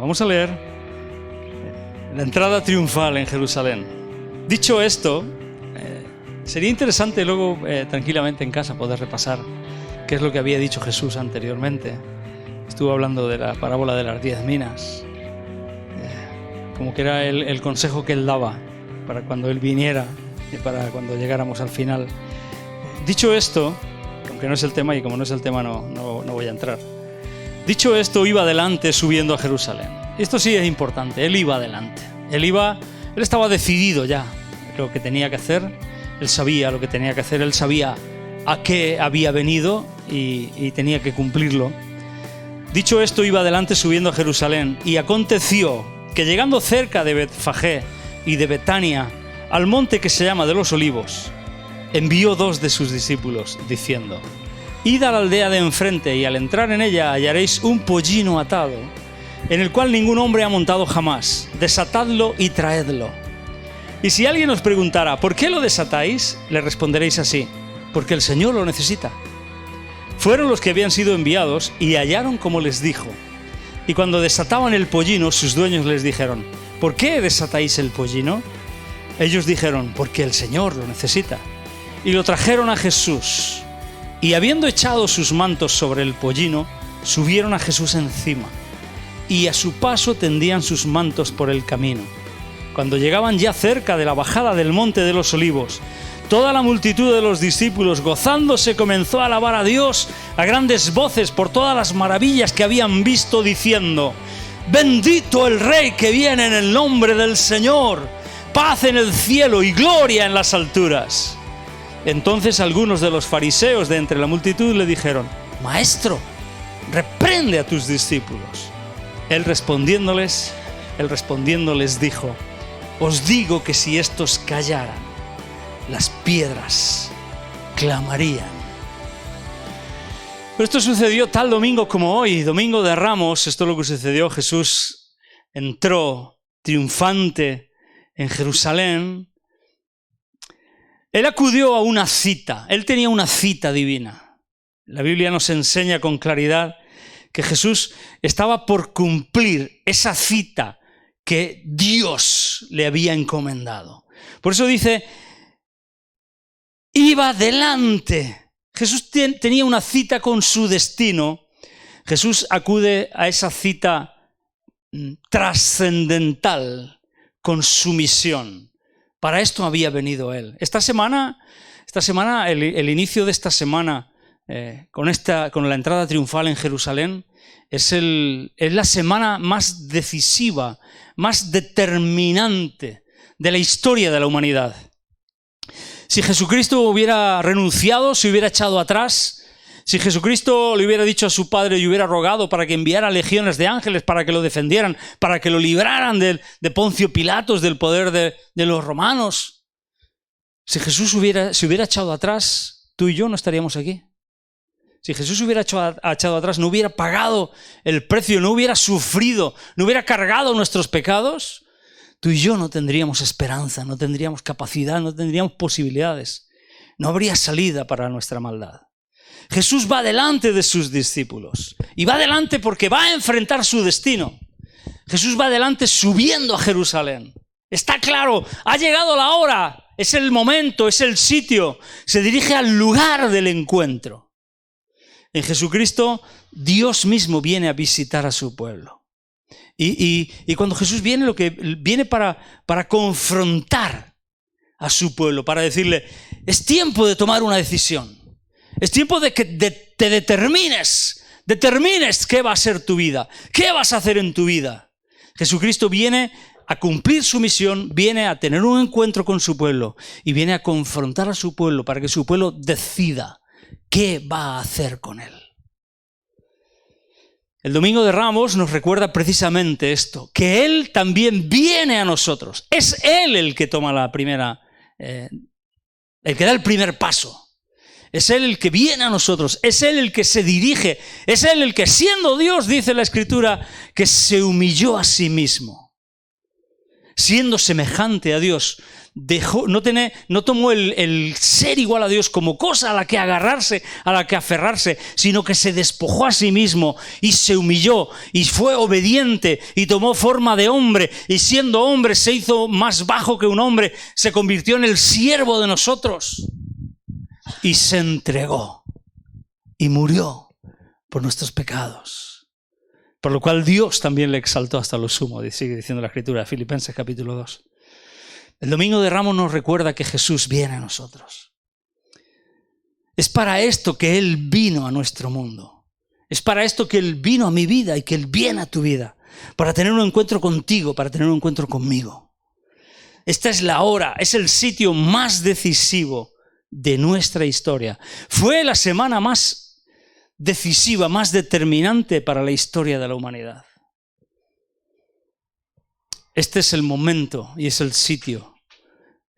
Vamos a leer la entrada triunfal en Jerusalén. Dicho esto, sería interesante luego tranquilamente en casa poder repasar qué es lo que había dicho Jesús anteriormente. Estuvo hablando de la parábola de las 10 minas, como que era el consejo que él daba para cuando él viniera y para cuando llegáramos al final. Dicho esto, aunque no es el tema y como no es el tema no voy a entrar. Dicho esto, iba adelante subiendo a Jerusalén. Esto sí es importante, él iba adelante. Él estaba decidido ya lo que tenía que hacer, él sabía lo que tenía que hacer, él sabía a qué había venido y tenía que cumplirlo. Dicho esto, iba adelante subiendo a Jerusalén, y aconteció que llegando cerca de Betfagé y de Betania, al monte que se llama de los Olivos, envió 2 de sus discípulos, diciendo: Id a la aldea de enfrente, y al entrar en ella hallaréis un pollino atado, en el cual ningún hombre ha montado jamás. Desatadlo y traedlo. Y si alguien os preguntara: ¿por qué lo desatáis?, le responderéis así: porque el Señor lo necesita. Fueron los que habían sido enviados y hallaron como les dijo. Y cuando desataban el pollino, sus dueños les dijeron: ¿por qué desatáis el pollino? Ellos dijeron: porque el Señor lo necesita. Y lo trajeron a Jesús. Y habiendo echado sus mantos sobre el pollino, subieron a Jesús encima, y a su paso tendían sus mantos por el camino. Cuando llegaban ya cerca de la bajada del monte de los Olivos, toda la multitud de los discípulos, gozándose, comenzó a alabar a Dios a grandes voces por todas las maravillas que habían visto, diciendo: Bendito el Rey que viene en el nombre del Señor, paz en el cielo y gloria en las alturas. Entonces algunos de los fariseos de entre la multitud le dijeron: Maestro, reprende a tus discípulos. Él respondiendo les dijo: Os digo que si estos callaran, las piedras clamarían. Pero esto sucedió tal domingo como hoy, domingo de Ramos. Esto es lo que sucedió. Jesús entró triunfante en Jerusalén. Él acudió a una cita, él tenía una cita divina. La Biblia nos enseña con claridad que Jesús estaba por cumplir esa cita que Dios le había encomendado. Por eso dice: iba adelante. Jesús tenía una cita con su destino. Jesús acude a esa cita trascendental con su misión. Para esto había venido él. Esta semana, el inicio de esta semana, con la entrada triunfal en Jerusalén, es la semana más decisiva, más determinante de la historia de la humanidad. Si Jesucristo hubiera renunciado, se hubiera echado atrás, si Jesucristo le hubiera dicho a su Padre y hubiera rogado para que enviara legiones de ángeles para que lo defendieran, para que lo libraran de Poncio Pilatos, del poder de los romanos, si Jesús se hubiera echado atrás, tú y yo no estaríamos aquí. Si Jesús se hubiera echado atrás, no hubiera pagado el precio, no hubiera sufrido, no hubiera cargado nuestros pecados, tú y yo no tendríamos esperanza, no tendríamos capacidad, no tendríamos posibilidades. No habría salida para nuestra maldad. Jesús va delante de sus discípulos. Y va delante porque va a enfrentar su destino. Jesús va delante subiendo a Jerusalén. Está claro, ha llegado la hora, es el momento, es el sitio. Se dirige al lugar del encuentro. En Jesucristo, Dios mismo viene a visitar a su pueblo. Y cuando Jesús viene, lo que viene para confrontar a su pueblo, para decirle: es tiempo de tomar una decisión. Es tiempo de que te determines qué va a ser tu vida, qué vas a hacer en tu vida. Jesucristo viene a cumplir su misión, viene a tener un encuentro con su pueblo y viene a confrontar a su pueblo para que su pueblo decida qué va a hacer con él. El Domingo de Ramos nos recuerda precisamente esto, que Él también viene a nosotros. Es Él el que toma el que da el primer paso. Es Él el que viene a nosotros, es Él el que se dirige, es Él el que, siendo Dios, dice la Escritura, que se humilló a sí mismo. Siendo semejante a Dios, no tomó el ser igual a Dios como cosa a la que agarrarse, a la que aferrarse, sino que se despojó a sí mismo y se humilló y fue obediente y tomó forma de hombre, y siendo hombre se hizo más bajo que un hombre, se convirtió en el siervo de nosotros y se entregó y murió por nuestros pecados. Por lo cual Dios también le exaltó hasta lo sumo, sigue diciendo la Escritura, Filipenses capítulo 2. El Domingo de Ramos nos recuerda que Jesús viene a nosotros. Es para esto que Él vino a nuestro mundo. Es para esto que Él vino a mi vida y que Él viene a tu vida. Para tener un encuentro contigo, para tener un encuentro conmigo. Esta es la hora, es el sitio más decisivo de nuestra historia. Fue la semana más decisiva, más determinante para la historia de la humanidad. Este es el momento y es el sitio,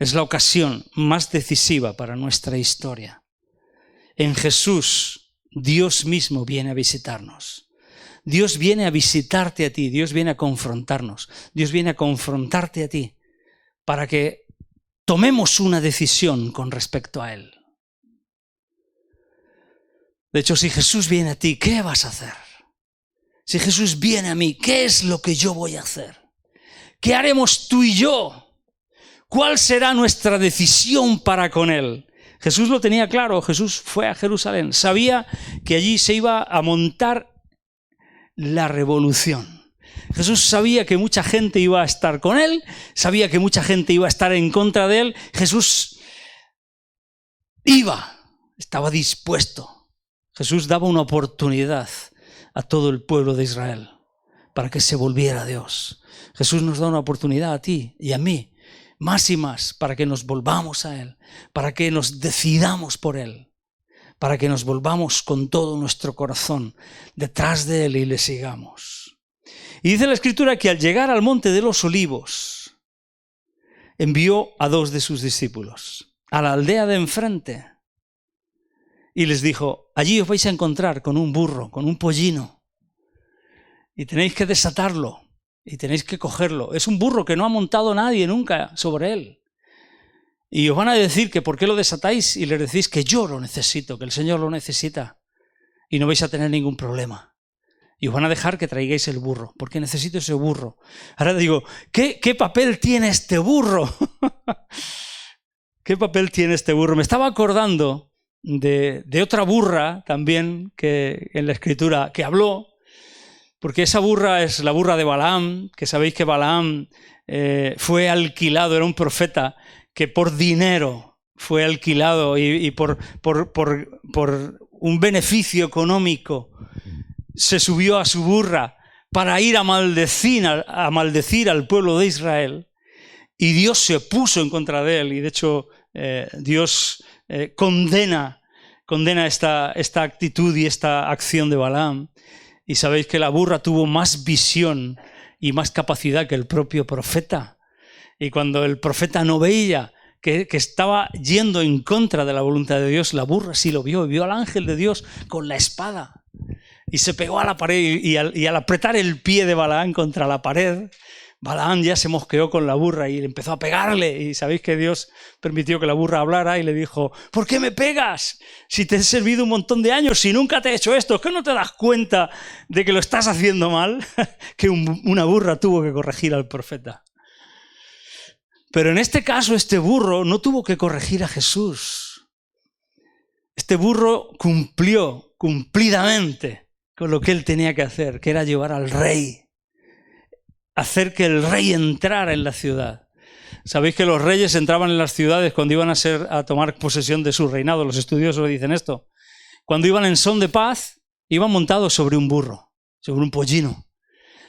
es la ocasión más decisiva para nuestra historia. En Jesús, Dios mismo viene a visitarnos. Dios viene a visitarte a ti, Dios viene a confrontarnos, Dios viene a confrontarte a ti para que tomemos una decisión con respecto a Él. De hecho, si Jesús viene a ti, ¿qué vas a hacer? Si Jesús viene a mí, ¿qué es lo que yo voy a hacer? ¿Qué haremos tú y yo? ¿Cuál será nuestra decisión para con Él? Jesús lo tenía claro, Jesús fue a Jerusalén, sabía que allí se iba a montar la revolución. Jesús sabía que mucha gente iba a estar con Él, sabía que mucha gente iba a estar en contra de Él. Jesús estaba dispuesto. Jesús daba una oportunidad a todo el pueblo de Israel para que se volviera a Dios. Jesús nos da una oportunidad a ti y a mí, más y más, para que nos volvamos a Él, para que nos decidamos por Él, para que nos volvamos con todo nuestro corazón detrás de Él y le sigamos. Y dice la Escritura que al llegar al monte de los Olivos, envió a 2 de sus discípulos a la aldea de enfrente y les dijo: allí os vais a encontrar con un burro, con un pollino, y tenéis que desatarlo. Y tenéis que cogerlo. Es un burro que no ha montado nadie nunca sobre él. Y os van a decir que por qué lo desatáis y les decís que yo lo necesito, que el Señor lo necesita. Y no vais a tener ningún problema. Y os van a dejar que traigáis el burro, porque necesito ese burro. Ahora digo, ¿qué papel tiene este burro? ¿Qué papel tiene este burro? Me estaba acordando de otra burra también que en la Escritura que habló. Porque esa burra es la burra de Balaam, que sabéis que Balaam fue alquilado, era un profeta que por dinero fue alquilado y por un beneficio económico se subió a su burra para ir a maldecir al pueblo de Israel. Y Dios se puso en contra de él y de hecho Dios condena esta actitud y esta acción de Balaam. Y sabéis que la burra tuvo más visión y más capacidad que el propio profeta. Y cuando el profeta no veía que estaba yendo en contra de la voluntad de Dios, la burra sí lo vio, y vio al ángel de Dios con la espada. Y se pegó a la pared y al apretar el pie de Balaam contra la pared, Balaam ya se mosqueó con la burra y empezó a pegarle. Y sabéis que Dios permitió que la burra hablara y le dijo: ¿por qué me pegas? Si te he servido un montón de años, si nunca te he hecho esto, ¿es que no te das cuenta de que lo estás haciendo mal? Que una burra tuvo que corregir al profeta. Pero en este caso, este burro no tuvo que corregir a Jesús. Este burro cumplió cumplidamente con lo que él tenía que hacer, que era llevar al rey. Hacer que el rey entrara en la ciudad. Sabéis que los reyes entraban en las ciudades cuando iban a tomar posesión de su reinado. Los estudiosos dicen esto. Cuando iban en son de paz, iban montados sobre un burro, sobre un pollino.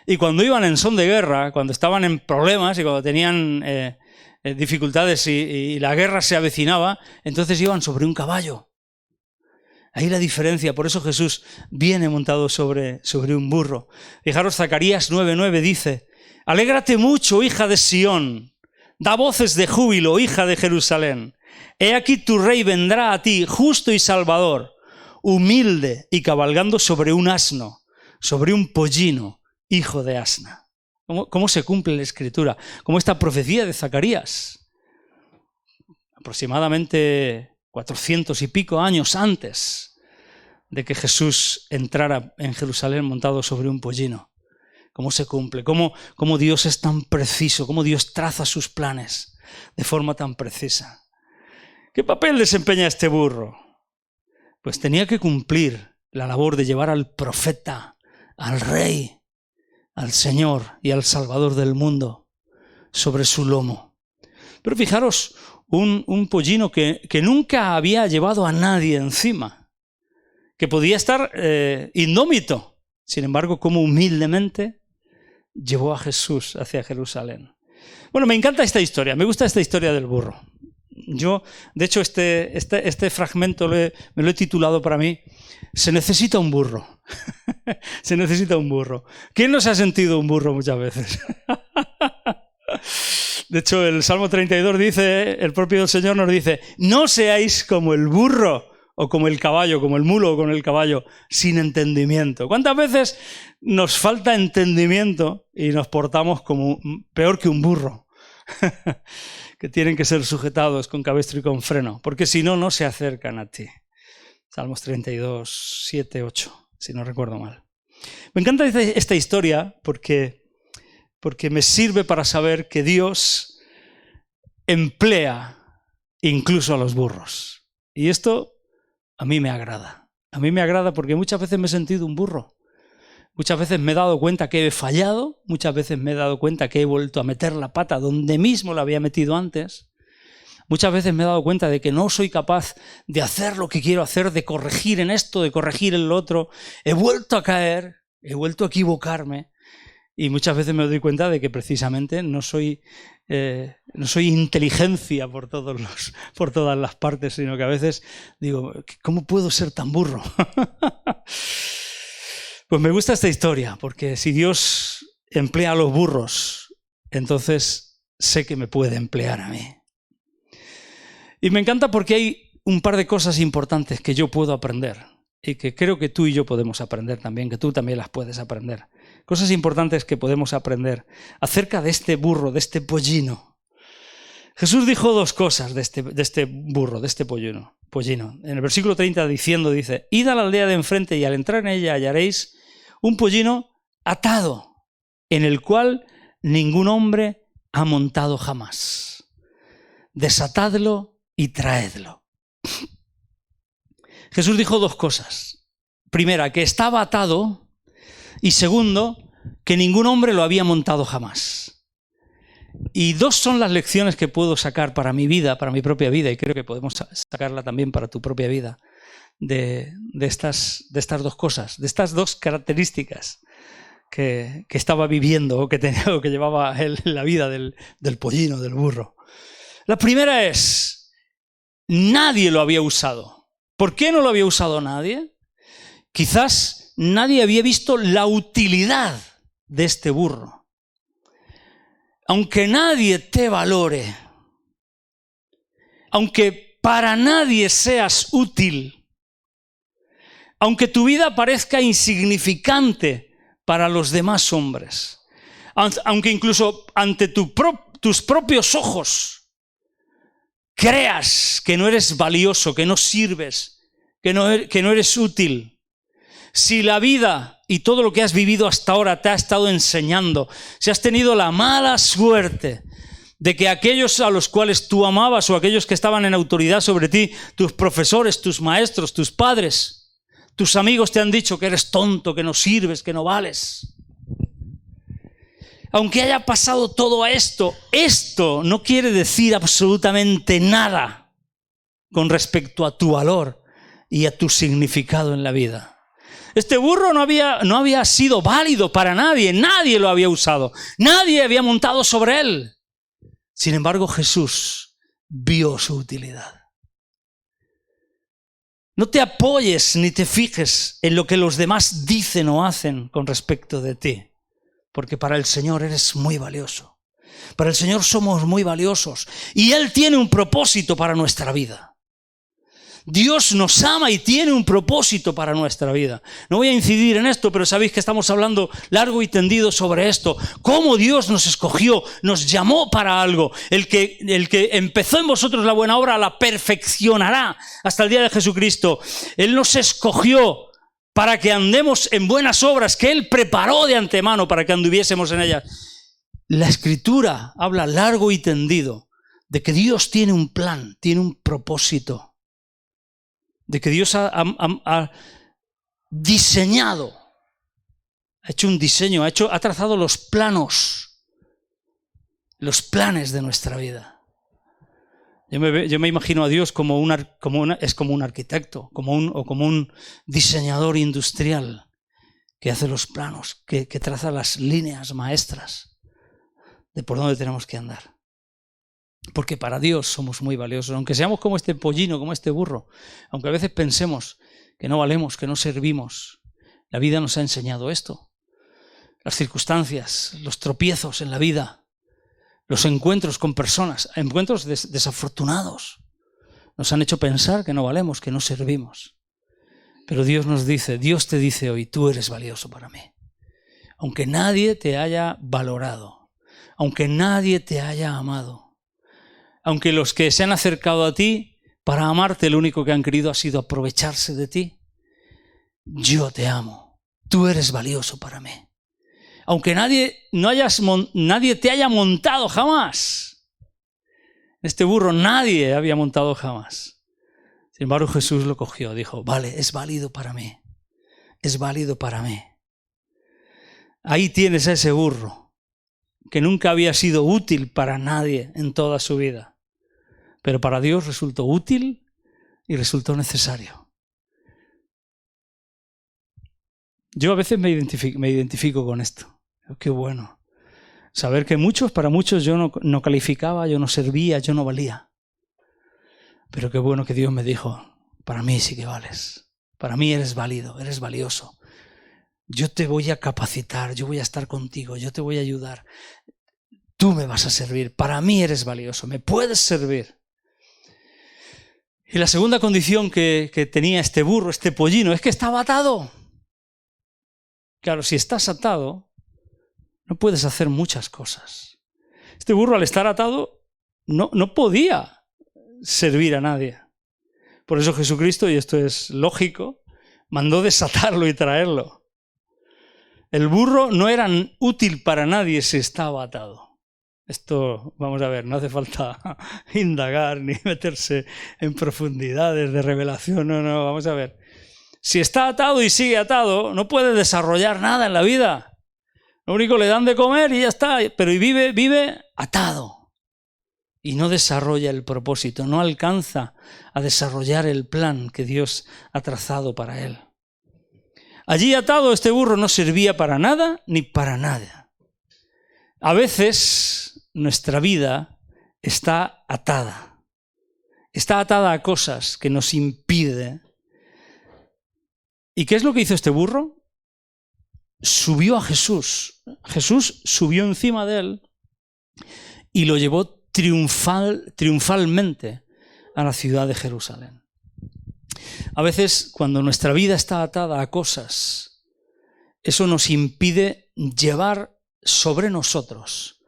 Y cuando iban en son de guerra, cuando estaban en problemas y cuando tenían dificultades y la guerra se avecinaba, entonces iban sobre un caballo. Ahí la diferencia. Por eso Jesús viene montado sobre un burro. Fijaros, Zacarías 9:9 dice: alégrate mucho, hija de Sión, da voces de júbilo, hija de Jerusalén. He aquí tu rey vendrá a ti, justo y salvador, humilde y cabalgando sobre un asno, sobre un pollino, hijo de asna. ¿Cómo se cumple la Escritura? Como esta profecía de Zacarías. aproximadamente 400 y pico años antes de que Jesús entrara en Jerusalén montado sobre un pollino. Cómo se cumple, cómo Dios es tan preciso, cómo Dios traza sus planes de forma tan precisa. ¿Qué papel desempeña este burro? Pues tenía que cumplir la labor de llevar al profeta, al rey, al Señor y al Salvador del mundo sobre su lomo. Pero fijaros, un pollino que nunca había llevado a nadie encima, que podía estar indómito, sin embargo, cómo humildemente llevó a Jesús hacia Jerusalén. Bueno, me encanta esta historia, me gusta esta historia del burro. Yo, de hecho, este fragmento me lo he titulado para mí, Se necesita un burro. Se necesita un burro. ¿Quién no se ha sentido un burro muchas veces? De hecho, el Salmo 32 dice, el propio Señor nos dice, no seáis como el burro, o como el caballo, como el mulo o con el caballo, sin entendimiento. ¿Cuántas veces nos falta entendimiento y nos portamos como peor que un burro? Que tienen que ser sujetados con cabestro y con freno, porque si no, no se acercan a ti. Salmos 32, 7, 8, si no recuerdo mal. Me encanta esta historia porque me sirve para saber que Dios emplea incluso a los burros. Y esto a mí me agrada. A mí me agrada porque muchas veces me he sentido un burro. Muchas veces me he dado cuenta que he fallado, muchas veces me he dado cuenta que he vuelto a meter la pata donde mismo la había metido antes. Muchas veces me he dado cuenta de que no soy capaz de hacer lo que quiero hacer, de corregir en esto, de corregir en lo otro. He vuelto a caer, he vuelto a equivocarme y muchas veces me doy cuenta de que precisamente no soy inteligencia por todas las partes, sino que a veces digo, ¿cómo puedo ser tan burro? Pues me gusta esta historia, porque si Dios emplea a los burros, entonces sé que me puede emplear a mí. Y me encanta porque hay un par de cosas importantes que yo puedo aprender y que creo que tú y yo podemos aprender también, que tú también las puedes aprender. Cosas importantes que podemos aprender acerca de este burro, de este pollino. Jesús dijo dos cosas de este burro, de este pollino. En el versículo 30 dice, id a la aldea de enfrente y al entrar en ella hallaréis un pollino atado, en el cual ningún hombre ha montado jamás. Desatadlo y traedlo. Jesús dijo dos cosas. Primera, que estaba atado, y segundo, que ningún hombre lo había montado jamás. Y dos son las lecciones que puedo sacar para mi vida, para mi propia vida, y creo que podemos sacarla también para tu propia vida, de estas dos cosas, de estas dos características que estaba viviendo o que llevaba la vida del pollino, del burro. La primera es, nadie lo había usado. ¿Por qué no lo había usado nadie? Quizás nadie había visto la utilidad de este burro. Aunque nadie te valore, aunque para nadie seas útil, aunque tu vida parezca insignificante para los demás hombres, aunque incluso ante tus propios ojos creas que no eres valioso, que no sirves, que no eres útil, si la vida y todo lo que has vivido hasta ahora te ha estado enseñando, si has tenido la mala suerte de que aquellos a los cuales tú amabas o aquellos que estaban en autoridad sobre ti, tus profesores, tus maestros, tus padres, tus amigos te han dicho que eres tonto, que no sirves, que no vales. Aunque haya pasado todo esto no quiere decir absolutamente nada con respecto a tu valor y a tu significado en la vida. Este burro no había sido válido para nadie, nadie lo había usado, nadie había montado sobre él. Sin embargo, Jesús vio su utilidad. No te apoyes ni te fijes en lo que los demás dicen o hacen con respecto de ti, porque para el Señor eres muy valioso. Para el Señor somos muy valiosos y Él tiene un propósito para nuestra vida. Dios nos ama y tiene un propósito para nuestra vida. No voy a incidir en esto, pero sabéis que estamos hablando largo y tendido sobre esto. Cómo Dios nos escogió, nos llamó para algo. El que empezó en vosotros la buena obra la perfeccionará hasta el día de Jesucristo. Él nos escogió para que andemos en buenas obras que Él preparó de antemano para que anduviésemos en ellas. La Escritura habla largo y tendido de que Dios tiene un plan, tiene un propósito, de que Dios ha diseñado, ha hecho un diseño, ha trazado los planes de nuestra vida. Yo me imagino a Dios como un arquitecto, como un diseñador industrial que hace los planos, que traza las líneas maestras de por dónde tenemos que andar. Porque para Dios somos muy valiosos, aunque seamos como este pollino, como este burro, aunque a veces pensemos que no valemos, que no servimos. La vida nos ha enseñado esto. Las circunstancias, los tropiezos en la vida, los encuentros con personas, encuentros desafortunados, nos han hecho pensar que no valemos, que no servimos. Pero Dios te dice hoy, tú eres valioso para mí. Aunque nadie te haya valorado, aunque nadie te haya amado, aunque los que se han acercado a ti para amarte lo único que han querido ha sido aprovecharse de ti, yo te amo, tú eres valioso para mí. Aunque nadie te haya montado jamás. Este burro nadie había montado jamás. Sin embargo, Jesús lo cogió, dijo, vale, es válido para mí, es válido para mí. Ahí tienes a ese burro que nunca había sido útil para nadie en toda su vida. Pero para Dios resultó útil y resultó necesario. Yo a veces me identifico con esto. Qué bueno. Saber que para muchos yo no calificaba, yo no servía, yo no valía. Pero qué bueno que Dios me dijo, para mí sí que vales. Para mí eres válido, eres valioso. Yo te voy a capacitar, yo voy a estar contigo, yo te voy a ayudar. Tú me vas a servir, para mí eres valioso, me puedes servir. Y la segunda condición que tenía este burro, este pollino, es que estaba atado. Claro, si estás atado, no puedes hacer muchas cosas. Este burro, al estar atado, no podía servir a nadie. Por eso Jesucristo, y esto es lógico, mandó desatarlo y traerlo. El burro no era útil para nadie si estaba atado. Esto, vamos a ver, no hace falta indagar ni meterse en profundidades de revelación. No, vamos a ver. Si está atado y sigue atado, no puede desarrollar nada en la vida. Lo único le dan de comer y ya está. Pero vive atado. Y no desarrolla el propósito, no alcanza a desarrollar el plan que Dios ha trazado para él. Allí atado este burro no servía para nada ni para nada. A veces nuestra vida está atada. Está atada a cosas que nos impiden. ¿Y qué es lo que hizo este burro? Subió a Jesús. Jesús subió encima de él y lo llevó triunfalmente a la ciudad de Jerusalén. A veces, cuando nuestra vida está atada a cosas, eso nos impide llevar sobre nosotros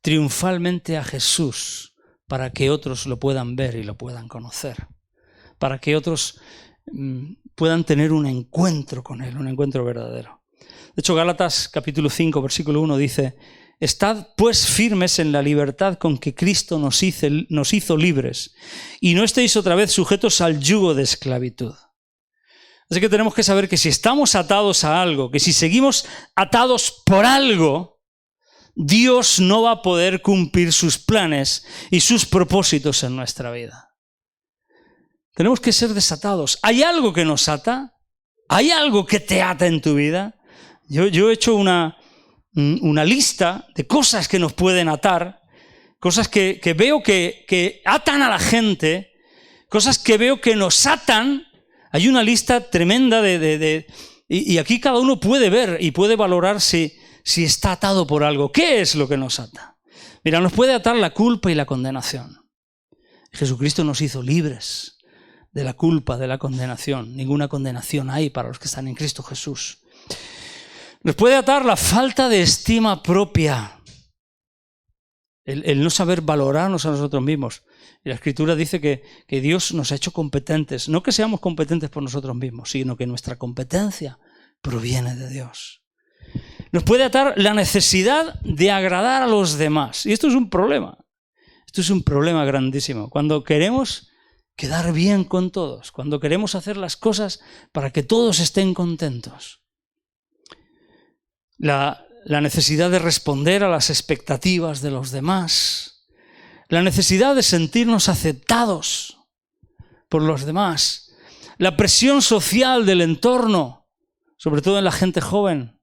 triunfalmente a Jesús para que otros lo puedan ver y lo puedan conocer, para que otros puedan tener un encuentro con Él, un encuentro verdadero. De hecho, Gálatas capítulo 5, versículo 1 dice: Estad pues firmes en la libertad con que Cristo nos hizo libres, y no estéis otra vez sujetos al yugo de esclavitud. Así que tenemos que saber que si estamos atados a algo, que si seguimos atados por algo, Dios no va a poder cumplir sus planes y sus propósitos en nuestra vida. Tenemos que ser desatados. ¿Hay algo que nos ata? ¿Hay algo que te ata en tu vida? Yo he hecho una lista de cosas que nos pueden atar, cosas que veo que atan a la gente, cosas que veo que nos atan. Hay una lista tremenda y aquí cada uno puede ver y puede valorar si está atado por algo. ¿Qué es lo que nos ata? Mira, nos puede atar la culpa y la condenación. Jesucristo nos hizo libres de la culpa, de la condenación. Ninguna condenación hay para los que están en Cristo Jesús. Nos puede atar la falta de estima propia, el no saber valorarnos a nosotros mismos. Y la Escritura dice que Dios nos ha hecho competentes, no que seamos competentes por nosotros mismos, sino que nuestra competencia proviene de Dios. Nos puede atar la necesidad de agradar a los demás. Y esto es un problema. Esto es un problema grandísimo. Cuando queremos quedar bien con todos, cuando queremos hacer las cosas para que todos estén contentos. La necesidad de responder a las expectativas de los demás. La necesidad de sentirnos aceptados por los demás. La presión social del entorno, sobre todo en la gente joven.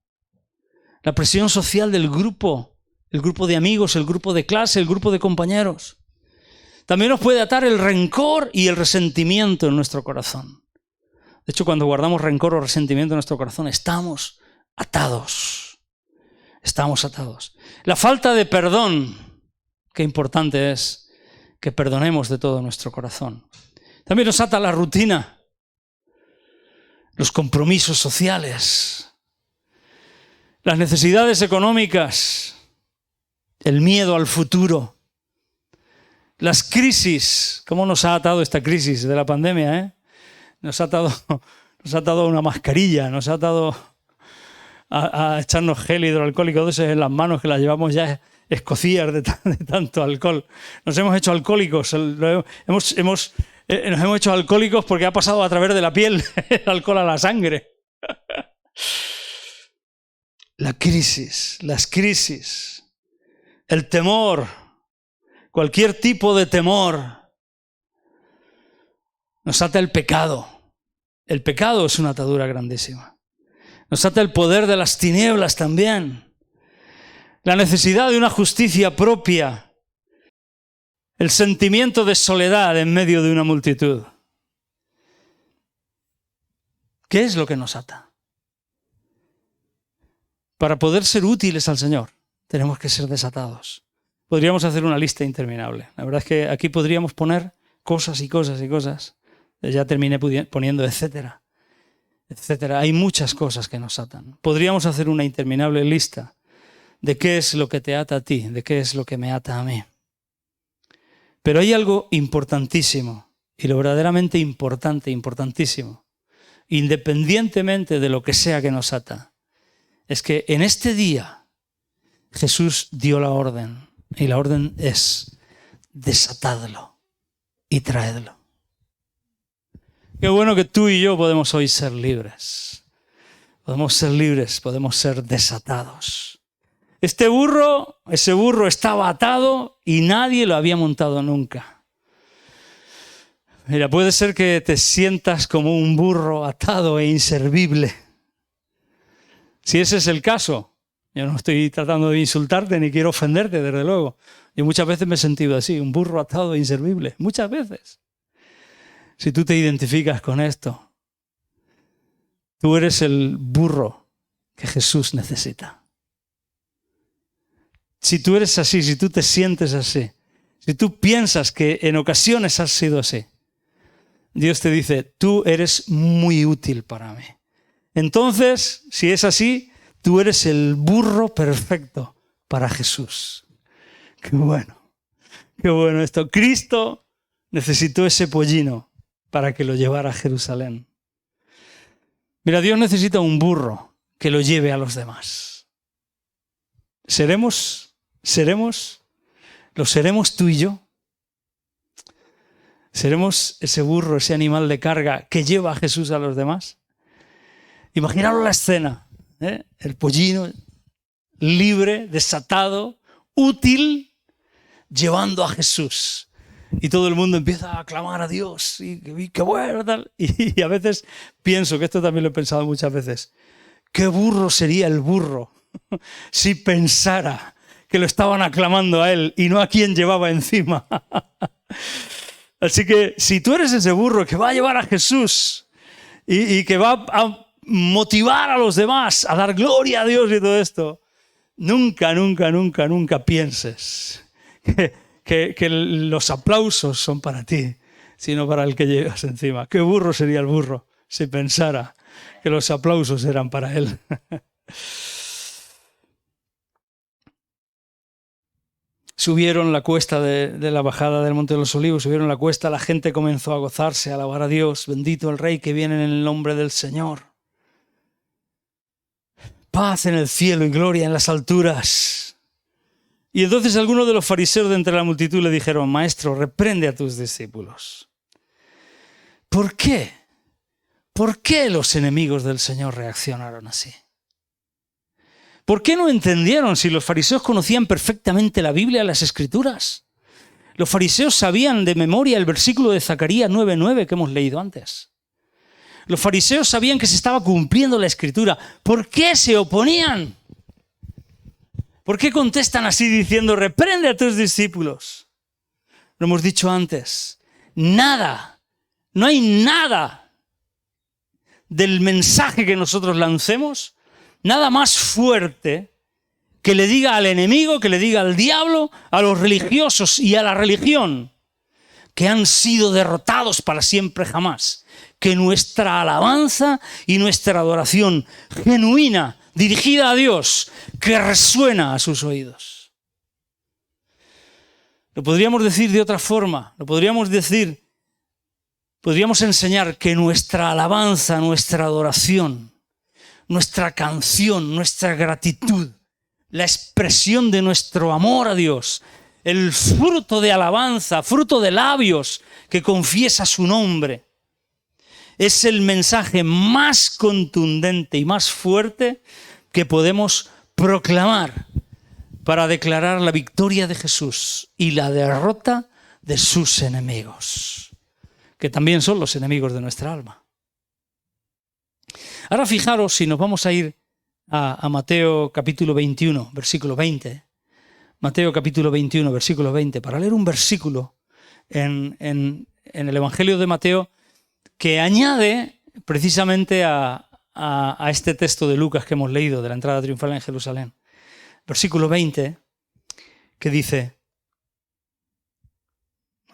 La presión social del grupo, el grupo de amigos, el grupo de clase, el grupo de compañeros. También nos puede atar el rencor y el resentimiento en nuestro corazón. De hecho, cuando guardamos rencor o resentimiento en nuestro corazón, estamos atados. Estamos atados. La falta de perdón, qué importante es que perdonemos de todo nuestro corazón. También nos ata la rutina, los compromisos sociales, las necesidades económicas, el miedo al futuro, las crisis. ¿Cómo nos ha atado esta crisis de la pandemia? Nos ha atado a una mascarilla, nos ha atado a echarnos gel hidroalcohólico de esos en las manos que las llevamos ya escocías de tanto alcohol. Nos hemos hecho alcohólicos, nos hemos hecho alcohólicos porque ha pasado a través de la piel el alcohol a la sangre. La crisis, las crisis, el temor, cualquier tipo de temor, nos ata el pecado. El pecado es una atadura grandísima. Nos ata el poder de las tinieblas también. La necesidad de una justicia propia. El sentimiento de soledad en medio de una multitud. ¿Qué es lo que nos ata? Para poder ser útiles al Señor, tenemos que ser desatados. Podríamos hacer una lista interminable. La verdad es que aquí podríamos poner cosas y cosas y cosas. Ya terminé poniendo etcétera. Etcétera. Hay muchas cosas que nos atan. Podríamos hacer una interminable lista de qué es lo que te ata a ti, de qué es lo que me ata a mí. Pero hay algo importantísimo, y lo verdaderamente importante, importantísimo, independientemente de lo que sea que nos ata, es que en este día Jesús dio la orden, y la orden es: desatadlo y traedlo. Qué bueno que tú y yo podemos hoy ser libres. Podemos ser libres, podemos ser desatados. Ese burro estaba atado y nadie lo había montado nunca. Mira, puede ser que te sientas como un burro atado e inservible. Si ese es el caso, yo no estoy tratando de insultarte ni quiero ofenderte, desde luego. Yo muchas veces me he sentido así, un burro atado e inservible. Muchas veces. Si tú te identificas con esto, tú eres el burro que Jesús necesita. Si tú eres así, si tú te sientes así, si tú piensas que en ocasiones has sido así, Dios te dice: tú eres muy útil para mí. Entonces, si es así, tú eres el burro perfecto para Jesús. Qué bueno esto. Cristo necesitó ese pollino para que lo llevara a Jerusalén. Mira, Dios necesita un burro que lo lleve a los demás. ¿Lo seremos tú y yo? ¿Seremos ese burro, ese animal de carga que lleva a Jesús a los demás? Imaginaros la escena, el pollino libre, desatado, útil, llevando a Jesús. Y todo el mundo empieza a aclamar a Dios. Y qué bueno, tal. Y a veces pienso, que esto también lo he pensado muchas veces, qué burro sería el burro si pensara que lo estaban aclamando a él y no a quien llevaba encima. Así que si tú eres ese burro que va a llevar a Jesús y que va a motivar a los demás a dar gloria a Dios y todo esto, nunca pienses que los aplausos son para ti, sino para el que llevas encima. Qué burro sería el burro si pensara que los aplausos eran para él. Subieron la cuesta de la bajada del Monte de los Olivos, subieron la cuesta, la gente comenzó a gozarse, a alabar a Dios. Bendito el Rey que viene en el nombre del Señor. Paz en el cielo y gloria en las alturas. Y entonces algunos de los fariseos de entre la multitud le dijeron: Maestro, reprende a tus discípulos. ¿Por qué? ¿Por qué los enemigos del Señor reaccionaron así? ¿Por qué no entendieron si los fariseos conocían perfectamente la Biblia y las Escrituras? Los fariseos sabían de memoria el versículo de Zacarías 9:9 que hemos leído antes. Los fariseos sabían que se estaba cumpliendo la Escritura. ¿Por qué se oponían? ¿Por qué contestan así diciendo: reprende a tus discípulos? Lo hemos dicho antes. Nada, no hay nada del mensaje que nosotros lancemos, nada más fuerte que le diga al enemigo, que le diga al diablo, a los religiosos y a la religión, que han sido derrotados para siempre jamás, que nuestra alabanza y nuestra adoración genuina, dirigida a Dios, que resuena a sus oídos. Lo podríamos decir de otra forma, podríamos enseñar que nuestra alabanza, nuestra adoración, nuestra canción, nuestra gratitud, la expresión de nuestro amor a Dios, el fruto de alabanza, fruto de labios que confiesa su nombre, es el mensaje más contundente y más fuerte que podemos proclamar para declarar la victoria de Jesús y la derrota de sus enemigos, que también son los enemigos de nuestra alma. Ahora fijaros, si nos vamos a ir a Mateo capítulo 21, versículo 20. Mateo capítulo 21, versículo 20, para leer un versículo en el Evangelio de Mateo que añade precisamente a este texto de Lucas que hemos leído, de la entrada triunfal en Jerusalén. Versículo 20, que dice,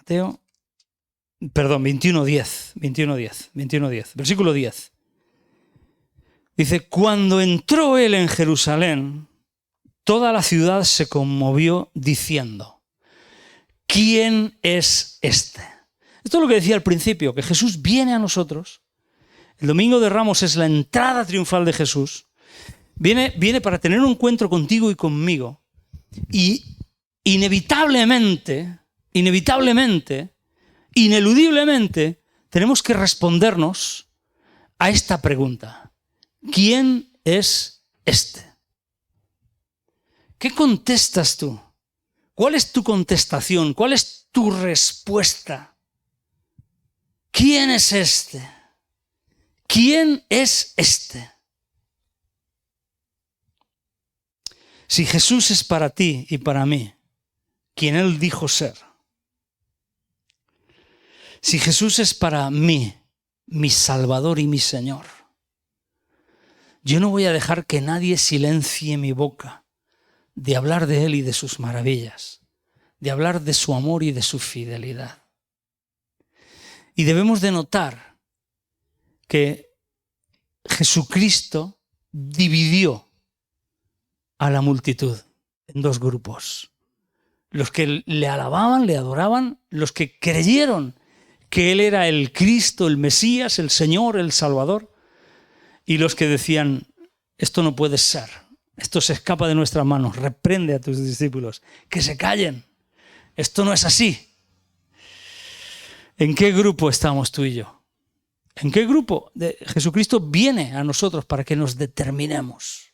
21:10, versículo 10. Dice: cuando entró él en Jerusalén, toda la ciudad se conmovió diciendo: ¿quién es este? Esto es lo que decía al principio, que Jesús viene a nosotros. El Domingo de Ramos es la entrada triunfal de Jesús. Viene para tener un encuentro contigo y conmigo. Y ineludiblemente, tenemos que respondernos a esta pregunta: ¿quién es este? ¿Qué contestas tú? ¿Cuál es tu contestación? ¿Cuál es tu respuesta? ¿Quién es este? ¿Quién es este? Si Jesús es para ti y para mí quien Él dijo ser, si Jesús es para mí mi Salvador y mi Señor, yo no voy a dejar que nadie silencie mi boca de hablar de Él y de sus maravillas, de hablar de su amor y de su fidelidad. Y debemos de notar que Jesucristo dividió a la multitud en dos grupos: los que le alababan, le adoraban, los que creyeron que Él era el Cristo, el Mesías, el Señor, el Salvador, y los que decían: esto no puede ser, esto se escapa de nuestras manos, reprende a tus discípulos, que se callen, esto no es así. ¿En qué grupo estamos tú y yo? ¿En qué grupo? Jesucristo viene a nosotros para que nos determinemos.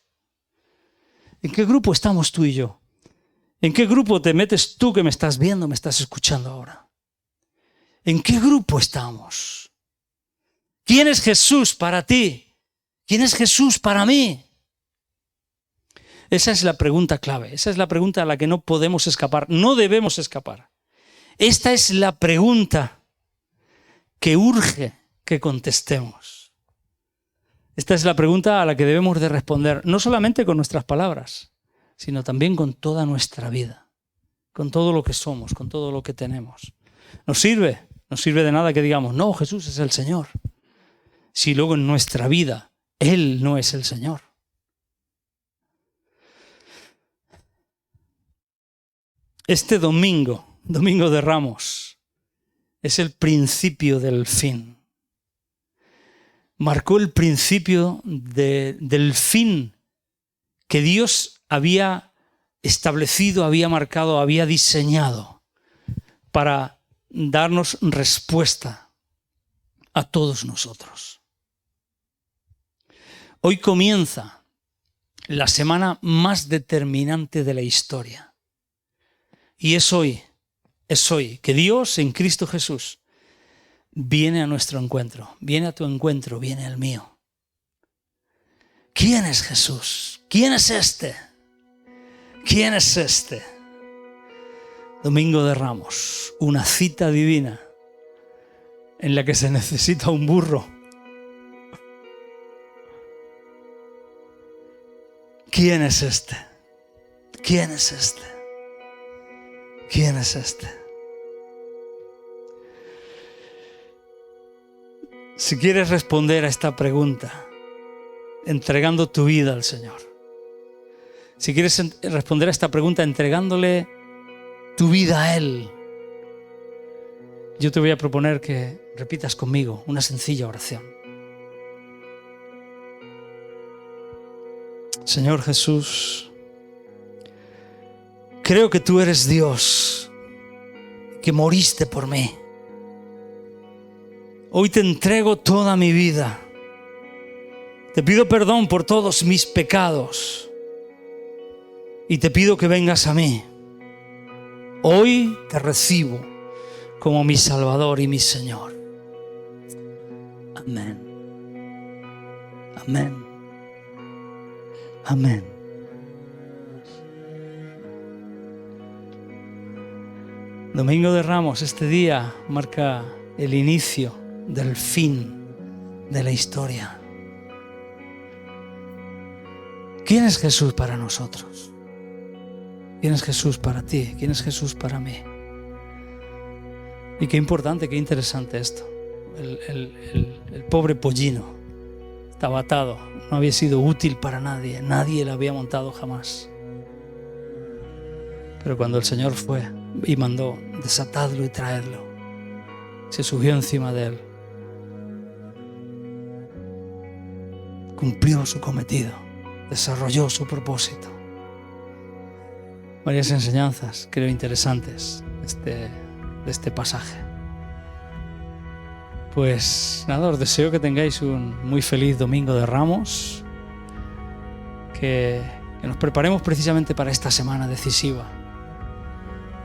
¿En qué grupo estamos tú y yo? ¿En qué grupo te metes tú que me estás viendo, me estás escuchando ahora? ¿En qué grupo estamos? ¿Quién es Jesús para ti? ¿Quién es Jesús para mí? Esa es la pregunta clave, esa es la pregunta a la que no podemos escapar, no debemos escapar. Esta es la pregunta que urge que contestemos. Esta es la pregunta a la que debemos de responder, no solamente con nuestras palabras, sino también con toda nuestra vida, con todo lo que somos, con todo lo que tenemos. ¿Nos sirve No sirve de nada que digamos, no, Jesús es el Señor, si luego en nuestra vida Él no es el Señor. Este domingo, Domingo de Ramos, es el principio del fin. Marcó el principio del fin que Dios había establecido, había marcado, había diseñado para darnos respuesta a todos nosotros. Hoy comienza la semana más determinante de la historia. Y es hoy que Dios en Cristo Jesús viene a nuestro encuentro, viene a tu encuentro, viene al mío. ¿Quién es Jesús? ¿Quién es este? ¿Quién es este? Domingo de Ramos, una cita divina en la que se necesita un burro. ¿Quién es este? ¿Quién es este? ¿Quién es este? Si quieres responder a esta pregunta, entregando tu vida al Señor. Si quieres responder a esta pregunta, entregándole tu vida a Él, yo te voy a proponer que repitas conmigo una sencilla oración. Señor Jesús, creo que tú eres Dios, que moriste por mí. Hoy te entrego toda mi vida. Te pido perdón por todos mis pecados y te pido que vengas a mí. Hoy te recibo como mi Salvador y mi Señor. Amén. Amén. Amén. Domingo de Ramos, este día marca el inicio del fin de la historia. ¿Quién es Jesús para nosotros? ¿Quién es Jesús para ti? ¿Quién es Jesús para mí? Y qué importante, qué interesante esto. El pobre pollino estaba atado, no había sido útil para nadie, nadie le había montado jamás. Pero cuando el Señor fue y mandó desatadlo y traedlo, se subió encima de él. Cumplió su cometido, desarrolló su propósito. Varias enseñanzas, creo, interesantes de este pasaje. Pues nada, os deseo que tengáis un muy feliz Domingo de Ramos, que nos preparemos precisamente para esta semana decisiva,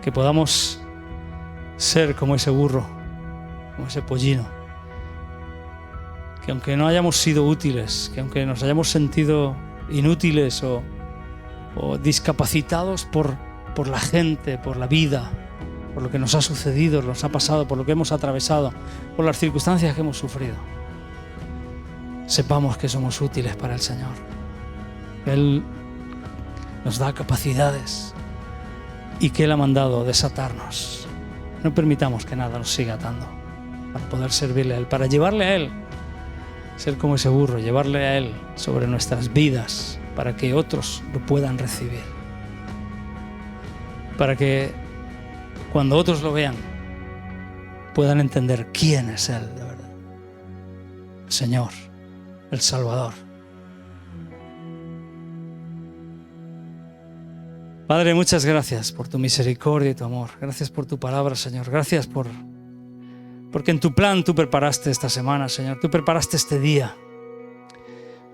que podamos ser como ese burro, como ese pollino, que aunque no hayamos sido útiles, que aunque nos hayamos sentido inútiles o discapacitados por la gente, por la vida, por lo que nos ha sucedido, nos ha pasado, por lo que hemos atravesado, por las circunstancias que hemos sufrido, sepamos que somos útiles para el Señor. Él nos da capacidades y que Él ha mandado desatarnos. No permitamos que nada nos siga atando para poder servirle a Él, para llevarle a Él, ser como ese burro, llevarle a Él sobre nuestras vidas para que otros lo puedan recibir. Para que cuando otros lo vean puedan entender quién es Él de verdad. El Señor, el Salvador. Padre, muchas gracias por tu misericordia y tu amor. Gracias por tu palabra, Señor. Gracias porque en tu plan tú preparaste esta semana, Señor. Tú preparaste este día.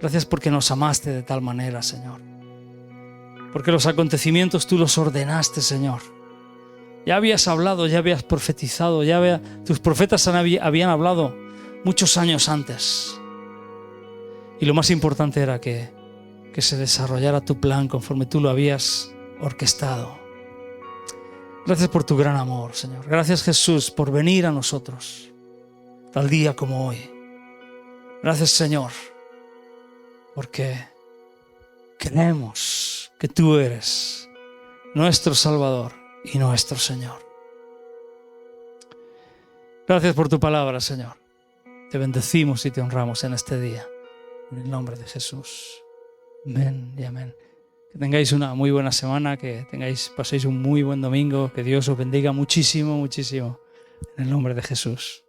Gracias porque nos amaste de tal manera, Señor. Porque los acontecimientos tú los ordenaste, Señor. Ya habías hablado, ya habías profetizado, tus profetas habían hablado muchos años antes. Y lo más importante era que se desarrollara tu plan conforme tú lo habías orquestado. Gracias por tu gran amor, Señor. Gracias, Jesús, por venir a nosotros tal día como hoy. Gracias, Señor, porque creemos que tú eres nuestro Salvador y nuestro Señor. Gracias por tu palabra, Señor. Te bendecimos y te honramos en este día. En el nombre de Jesús. Amén y amén. Que tengáis una muy buena semana, que paséis un muy buen domingo, que Dios os bendiga muchísimo, muchísimo. En el nombre de Jesús.